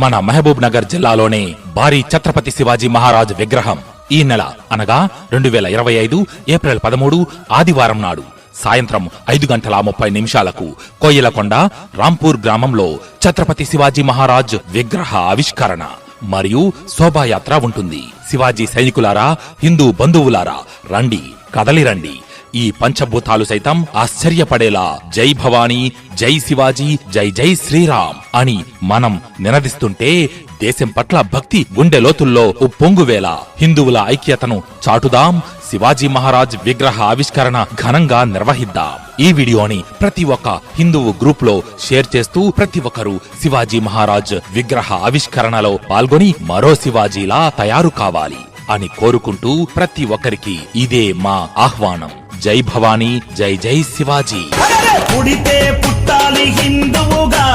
మన మహబూబ్ నగర్ జిల్లాలోనే భారీ ఛత్రపతి శివాజీ మహారాజ్ విగ్రహం ఈ నెల అనగా 2025 ఏప్రిల్ 13 ఆదివారం నాడు సాయంత్రం 5:30 కోయిలకొండ రాంపూర్ గ్రామంలో ఛత్రపతి శివాజీ మహారాజ్ విగ్రహ ఆవిష్కరణ మరియు శోభాయాత్ర ఉంటుంది. శివాజీ సైనికులారా, హిందూ బంధువులారా, రండి, కదలిరండి. ఈ పంచభూతాలు సైతం ఆశ్చర్యపడేలా జై భవానీ, జై శివాజీ, జై జై శ్రీరామ్ అని మనం నినదిస్తుంటే దేశం పట్ల భక్తి గుండె లోతుల్లో ఉప్పొంగువేలా హిందువుల ఐక్యతను చాటుదాం. శివాజీ మహారాజ్ విగ్రహ ఆవిష్కరణ ఘనంగా నిర్వహిద్దాం. ఈ వీడియోని ప్రతి ఒక్క హిందువు గ్రూప్ లో షేర్ చేస్తూ ప్రతి ఒక్కరూ శివాజీ మహారాజ్ విగ్రహ ఆవిష్కరణలో పాల్గొని మరో శివాజీలా తయారు కావాలి అని కోరుకుంటూ ప్రతి ఒక్కరికి ఇదే మా ఆహ్వానం. జై భవానీ, జై జై శివాజీ. పుడితే పుట్టాలి హిందువుగా.